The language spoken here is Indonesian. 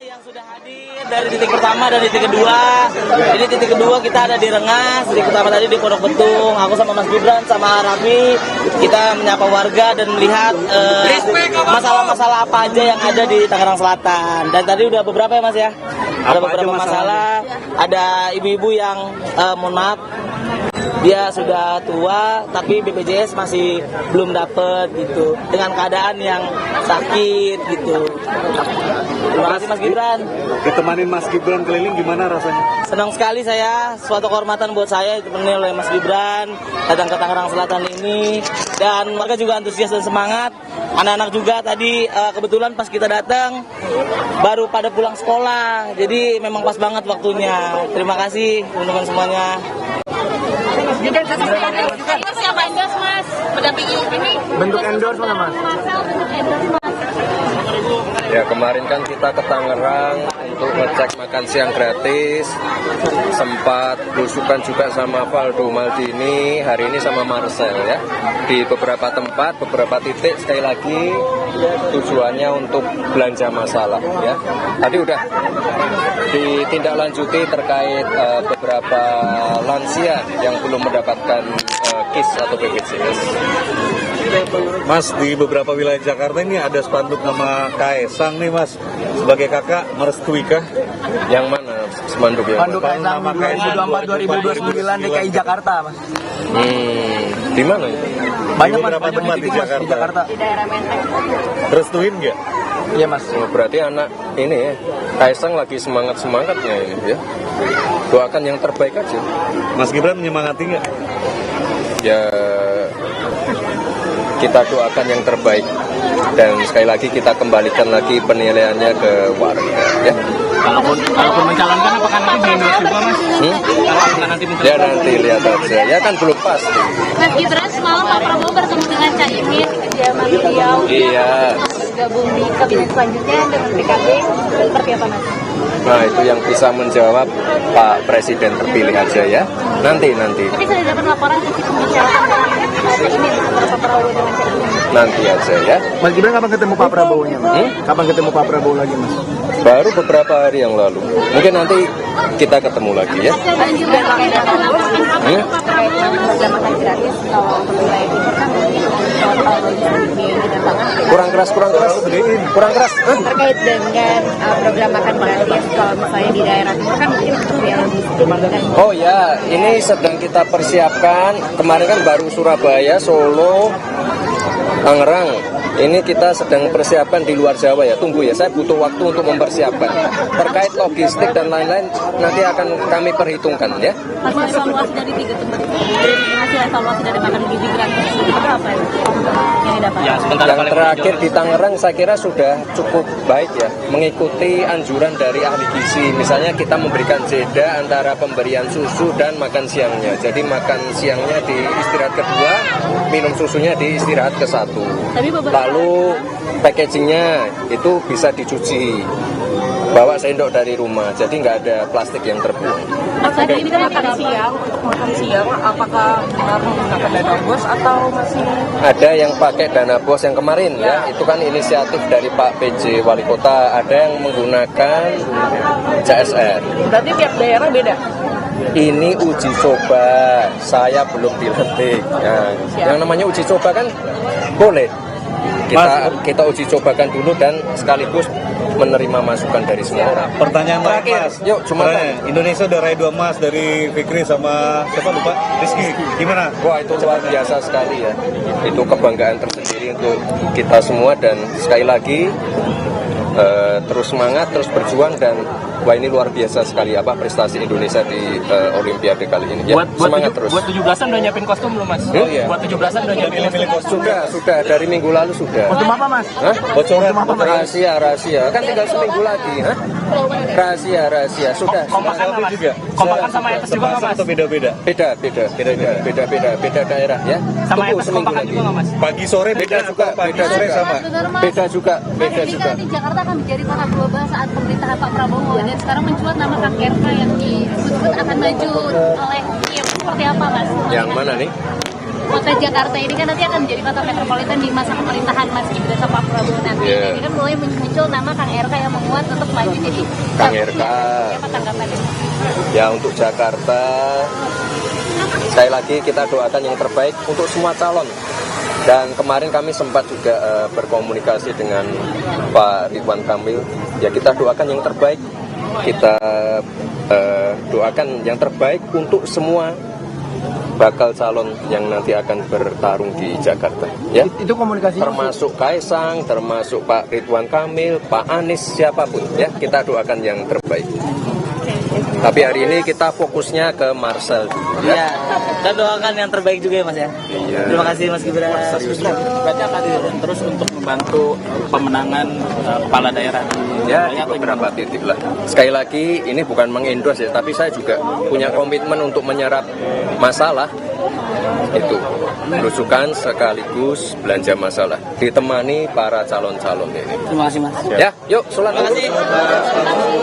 Yang sudah hadir dari titik pertama dan titik kedua. Ini titik kedua kita ada di Rengas, titik pertama tadi di Pondok Betung. Aku sama Mas Gibran sama Raffi kita menyapa warga dan melihat masalah-masalah apa aja yang ada di Tangerang Selatan. Dan tadi udah beberapa ya Mas ya. Ada beberapa masalah. Ada ibu-ibu yang mohon maaf, dia sudah tua tapi BPJS masih belum dapet gitu, dengan keadaan yang sakit gitu. Terima kasih Mas Gibran. Ditemanin Mas Gibran keliling gimana rasanya? Senang sekali saya, suatu kehormatan buat saya ditemani oleh Mas Gibran datang ke Tangerang Selatan ini, dan warga juga antusias dan semangat. Anak-anak juga tadi kebetulan pas kita datang baru pada pulang sekolah, jadi memang pas banget waktunya. Terima kasih teman-teman semuanya. Dan siapa endorse Mas? Mendampingi ini Bentuk endorse mana Mas? Bentuk endorse Mas. Ya, kemarin kan kita ke Tangerang untuk ngecek makan siang gratis. Sempat belusukan juga sama Valdo Maldini, hari ini sama Marcel ya. Di beberapa tempat, beberapa titik, sekali lagi tujuannya untuk belanja masalah ya. Tadi udah ditindaklanjuti terkait beberapa lansia yang belum mendapatkan KIS atau BPJS. Mas, di beberapa wilayah Jakarta ini ada spanduk nama Kaesang nih Mas. Sebagai kakak, merestui kah? Yang mana spanduk yang Spanduk Kaesang 2024-2029 DKI Jakarta Mas. Di mana itu? Banyak Mas, beberapa tempat di Jakarta. Di daerah Menteng. Restuin nggak? Iya Mas. Oh, berarti anak ini ya, Kaesang lagi semangat-semangatnya ini ya. Doakan yang terbaik aja. Mas Gibran menyemangati nggak? Ya, kita doakan yang terbaik, dan sekali lagi kita kembalikan lagi penilaiannya ke warga ya. Kalaupun mencalonkan apakah nanti di-endorse juga Mas? Kalau nanti Ya nanti lihat aja, ya kan belum pasti. Mas Gibran semalam Pak Prabowo bertemu dengan Caimin di Riau. Iya. Bergabung di kabinet selanjutnya dengan PKB, seperti apa Mas? Nah, itu yang bisa menjawab Pak Presiden terpilih aja ya. Nanti. Tapi sudah dapat laporan sisi pembicaraan Caimin antara Pak Prabowo dengan Caimin. Nanti aja ya. Mas Gibran kapan ketemu Pak Prabowo-nya Mas? Kapan ketemu Pak Prabowo lagi Mas? Baru beberapa hari yang lalu. Mungkin nanti kita ketemu lagi ya. Dan juga terkait dengan program makan gratis kalau untuk wilayah timur kan Kurang keras. terkait dengan program makan gratis kalau misalnya di daerah timur kan mungkin butuh biaya logistik dan Oh ya, ini sedang kita persiapkan. Kemarin kan baru Surabaya, Solo, Tangerang. Ini kita sedang persiapan di luar Jawa ya. Tunggu ya, saya butuh waktu untuk mempersiapkan. Terkait logistik dan lain-lain nanti akan kami perhitungkan ya. hasil evaluasi dari 3 tempat itu. Hasil evaluasi dari makan gizi gratis itu apa yang didapat? Yang terakhir di Tangerang saya kira sudah cukup baik ya, mengikuti anjuran dari ahli gizi. Misalnya kita memberikan jeda antara pemberian susu dan makan siangnya. Jadi makan siangnya di istirahat kedua, minum susunya di istirahat ke-1. Lalu packagingnya itu bisa dicuci, bawa sendok dari rumah, jadi nggak ada plastik yang terbuang. Tadi ini kan makan siang, apakah benar menggunakan dana bos atau masih? Ada yang pakai dana bos yang kemarin ya, itu kan inisiatif dari Pak PJ Wali Kota. Ada yang menggunakan CSR. Berarti tiap daerah beda? Ini uji coba, saya belum dilantik. Ya, yang namanya uji coba kan boleh. Kita uji cobakan dulu dan sekaligus menerima masukan dari semua orang. Pertanyaan Terakhir, Mas. yuk, cuma Indonesia udah raih 2 emas dari Fikri sama siapa lupa? Rizky. Gimana? Wah, itu luar biasa sekali ya. Itu kebanggaan tersendiri untuk kita semua, dan sekali lagi terus semangat, terus berjuang, dan wah ini luar biasa sekali prestasi Indonesia di Olimpiade kali ini. Ya, semangat terus. Buat 17-an udah nyiapin kostum belum Mas? Oh iya. Buat 17-an udah nyiapin kostum. Sudah dari minggu lalu sudah. Kostum apa Mas? Hah? Bocoran apa? Rahasia. Kan tinggal seminggu lagi, hah? Rahasia. Sudah. Kompakan nggak, Mas? juga. Kompakan sama etos juga nggak Mas? Atau beda-beda? Beda daerah ya. Sama Tunggu etos seminggu kompakan lagi. juga nggak Mas? Pagi sore beda juga, pagi sore sama. Beda juga. Di Jakarta akan menjadi kota global saat pemerintahan Pak Prabowo, dan sekarang mencuat nama Kang Erka yang disebut akan maju oleh Kim. Seperti apa Mas? Yang mana nih? kota Jakarta ini kan nanti akan menjadi kota metropolitan di masa pemerintahan Mas Gibran sama Pak Prabowo nanti. Iya. Ini kan mulai muncul nama Kang RK yang menguat untuk maju jadi Kang RK. Apa tanggapannya? Ya untuk Jakarta, sekali lagi kita doakan yang terbaik untuk semua calon. Dan kemarin kami sempat juga berkomunikasi dengan Pak Ridwan Kamil. Ya kita doakan yang terbaik. Kita doakan yang terbaik untuk semua bakal calon yang nanti akan bertarung di Jakarta. Ya. Itu komunikasinya Termasuk Kaisang, termasuk Pak Ridwan Kamil, Pak Anies, siapapun. Ya kita doakan yang terbaik. Tapi hari ini kita fokusnya ke Marcel dulu, ya. Iya, dan doakan yang terbaik juga ya Mas ya. Iya. Terima kasih Mas Gibran. Berarti akan terus untuk membantu pemenangan kepala daerah di Ya, wilayah di beberapa titik lah. Sekali lagi, ini bukan mengendorse ya, tapi saya juga punya komitmen untuk menyerap masalah. Itu, belusukan sekaligus belanja masalah. Ditemani para calon-calon ini. Terima kasih Mas. Ya, yuk, sholat Terima dulu. kasih.